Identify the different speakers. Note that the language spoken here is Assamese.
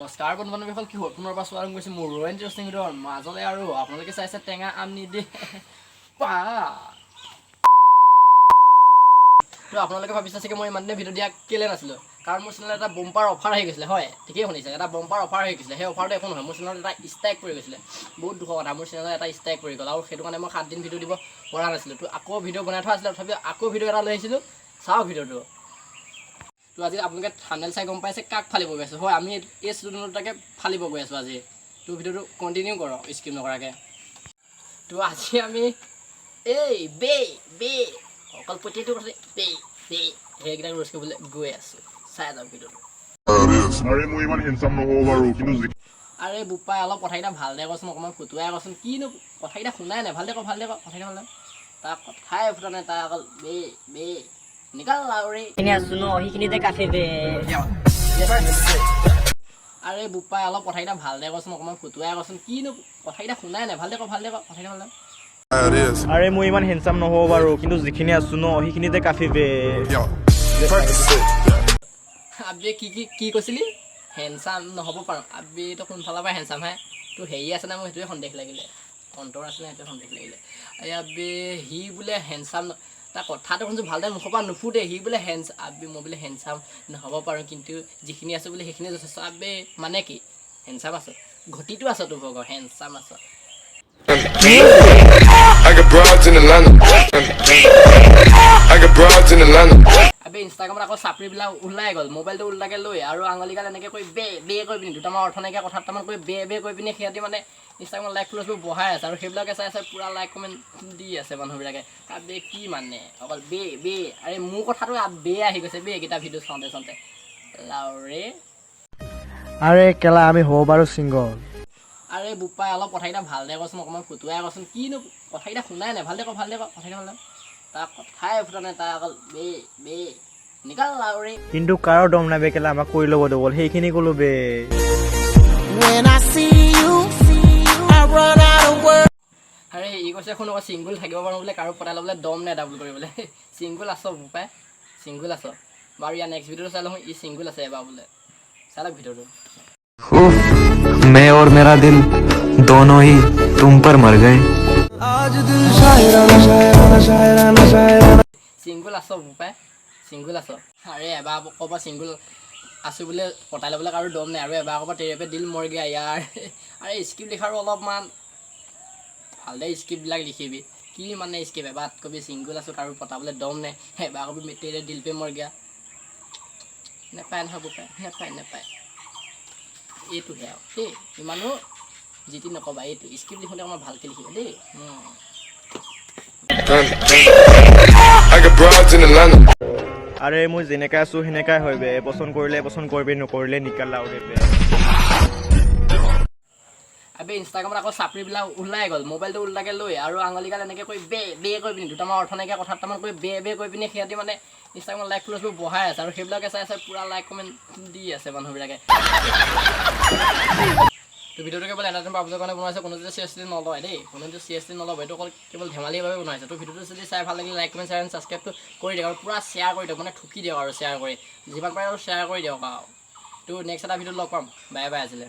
Speaker 1: নমস্কাৰ বন্ধু-বান্ধৱীসকল, কি হ'ল পুনৰ স্বাগতম কৰিছোঁ মোৰ ইণ্টাৰেষ্টিং ভিডিঅ'ৰ মাজলৈ। আৰু আপোনালোকে চাইছে টেঙা আম নিদি পা। তো আপোনালোকে ভাবিছে চাগে মই ইমান দিনে ভিডিঅ' দিয়া কেলে নাছিলোঁ, কাৰণ মোৰ চেনেলত এটা বম্পাৰ অফাৰ আহি গৈছিলে। হয়, ঠিকেই শুনিছে, এটা বম্পাৰ অফাৰ আহি গৈছিলে। সেই অফাৰটো একো নহয়, মোৰ চেনেলত এটা ষ্ট্ৰাইক পৰি গৈছিলে। বহুত দুখৰ কথা, মোৰ চেনেলত এটা ষ্ট্ৰাইক পৰি গ'ল, আৰু সেইটো কাৰণে মই 7 দিন ভিডিঅ' দিব পৰা নাছিলোঁ। তো আকৌ ভিডিঅ' বনাই থোৱা আছিলে, তথাপিও আকৌ ভিডিঅ' এটা লৈ আহিছিলোঁ। চাওক ভিডিঅ'টো। তো আজি আপোনালোকে থাম্বনেইল চাই গম পাইছে কাক ফালিব গৈ আছোঁ। হয়, আমি এই ষ্টুডেণ্টটাকে ফালিব গৈ আছোঁ আজি। তো ভিডিঅ'টো কণ্টিনিউ কৰক স্কিপ নকৰাকৈ। তো আজি আমি অকল প্ৰতিটো কথা সেইকেইটাক ৰোষ্ট কৰিবলৈ গৈ আছোঁ। চাই যাওক ভিডিঅ'টো। আৰে বোপাই অলপ কথাকেইটা ভালদৰে কচোন, অকণমান ফুটুৱাই কচোন। কিনো কথাকেইটা শুনাই নাই, ভালদৰে ক, ভালদৰে ক, কথাকেইটা ভালদৰে। তাৰ কথাই ফুটা নাই, তাৰ অকল নিকাল লাউৰি। আৰে বোপাই অলপ কথাকেইটা ভালদৰে কচোন, অকণমান ফুটুৱাই কচোন। কিনো কথাকেইটা শুনাই নাই, ভালদৰে ক, ভালদৰে ক, কথাকেইটা ভালদৰে।
Speaker 2: আৰে মই ইমান হেণ্ডসাম নহ'ব বাৰু, কিন্তু যিখিনি আছো ন সেইখিনিতে কাফি বে।
Speaker 1: আবে কি কৈছিলি? হেণ্ডচাম নহ'ব পাৰোঁ। আবেটো কোনফালৰ পৰা হেণ্ডচাম হে? তোৰ হেৰি আছে নাই, মোৰ সেইটোৱে সন্দেহ লাগিলে। অন্তৰ আছে নাই, সেইটোৱে সন্দেহ লাগিলে। আবে সি বোলে হেণ্ডচাম, তাৰ কথাটো শুনিছোঁ ভালদৰে মুখৰ পৰা নুফুটে। সি বোলে আবে মই বোলে হেণ্ডচাম নহ'ব পাৰোঁ, কিন্তু যিখিনি আছোঁ বোলে সেইখিনি যথেষ্ট। আবে মানে কি হেণ্ডচাম আছ? ঘটিটো আছ তোৰ ভগৰ, হেণ্ডচাম আছ। আবে ইনষ্টাগ্ৰামত আকৌ চাপৰিবিলাক ওলাই গ'ল, মোবাইলটো ওল্টাকৈ লৈ আৰু আঙুলিগাল এনেকৈ কৰি বে কৰি পিনি দুটামান অৰ্থ নাইকিয়া কথা দুটামান কৰি বে কৰি পিনি সিহঁতি মানে ইনষ্টাগ্ৰামত লাইক ফলোৱাৰ্ছবোৰ বঢ়াই আছে, আৰু সেইবিলাকে চাই পূৰা লাইক কমেণ্ট দি আছে মানুহবিলাকে। আবে কি মানে অকল আৰে মোৰ কথাটো আহি গৈছে এইকেইটা ভিডিঅ' চাওঁতে লাউৰে।
Speaker 2: আৰে কেলা আমি হ'ব বাৰু ছিংগল।
Speaker 1: আৰে বোপাই অলপ কথাকেইটা ভালদৰে কচোন, অকণমান ফুটুৱাই কচোন। কিনো কথাকেইটা শুনাই নাই, ভালদৰে ক, ভালদৰে ক, কথাকেইটা ভালদৰে। তাৰ কথাই ফুটা নাই, তাৰ অকল নিকাল লাউৰি।
Speaker 2: কিন্তু কাৰো দম নাই বে কেলা, আমাক কৰি ল'ব দবল, সেইখিনি ক'লো বে। আৰে ই কৈছে শুন আকৌ ছিংগুল থাকিব পাৰোঁ বোলে, কাৰো পতাই ল'বলৈ দম নাই ডাবল কৰিবলৈ। ছিংগুল আছ বোপাই, ছিংগুল আছ বাৰু। ইয়াৰ নেক্সট ভিডিঅ'টো চাই লওঁ, ই ছিংগুল আছে এবাৰ বোলে। চাই লওক ভিডিঅ'টো।
Speaker 3: मैं और मेरा दिल दोनों ही तुम पर मर गए।
Speaker 1: ছিংগুল আছ বোপাই, ছিংগুল আছ। আৰে এবাৰ ক'ব ছিংগুল আছোঁ বোলে, পতাই ল'বলৈ কাৰো দম নাই, আৰু এবাৰ ক'ব তেৰেপে দিল মৰ গিয়া ইয়াৰ। আৰে স্ক্ৰিপ্ট লিখাৰো অলপমান ভালদৰে স্ক্ৰিপ্টবিলাক লিখিবি। কি মানে স্ক্ৰিপ্ট, এবাৰ কবি ছিংগুল আছোঁ কাৰো পতাবলৈ দম নাই, এবাৰ কবি তেৰে দিল পে মৰ গিয়া। নেপায় নহয় বোপাই, নেপায়। এইটোহে আৰু দেই, ইমানো যিটি নক'বা। এইটো স্ক্ৰিপ্ট লিখোঁতে অকণমান ভালকৈ লিখিবা দেই।
Speaker 2: আৰে মই যেনেকৈ আছো সেনেকাই হয় বে, পচন্দ কৰিলে পচন্দ কৰিবি, নকৰিলে নিকাল লাউৰে বে।
Speaker 1: আবে ইনষ্টাগ্ৰামত আকৌ চাপৰিবিলাক ওলাই গ'ল, মোবাইলটো ওল্টাকৈ লৈ আৰু আঙুলিগাল এনেকৈ কৰি বে কৰি পিনি দুটামান অৰ্থ নাইকিয়া কথা দুটামান কৰি বে কৰি পিনি সিহঁতি মানে ইনষ্টাগ্ৰামত লাইক ফলোৱাৰ্ছবোৰ বঢ়াই আছে, আৰু সেইবিলাকে চাই পূৰা লাইক কমেণ্ট দি আছে মানুহবিলাকে। তো ভিডিঅ'টো কেৱল এণ্টাৰটেইনমেণ্ট পাৰ্পছৰ কাৰণে বনাইছে, কোনো যদি চিৰিয়াছলি নলয় দেই, কোনো যদি চিৰিয়াছলি নল'ব। এইটো অকল কেৱল ধেমালিৰ বাবে বনাইছে। তো ভিডিঅ'টো যদি চাই ভাল লাগিলে লাইক কমেণ্ট শ্বেয়াৰ এণ্ড ছাবস্ক্ৰাইবটো কৰি দিয়ক, আৰু পূৰা শ্বেয়াৰ কৰি দিয়ক, মানে ঠুকি দিয়ক আৰু শ্বেয়াৰ কৰি, যিমান পাৰে আৰু শ্বেয়াৰ কৰি দিয়ক আৰু। তো নেক্সট এটা ভিডিঅ'ত লগ পাম, বাই আজিলৈ।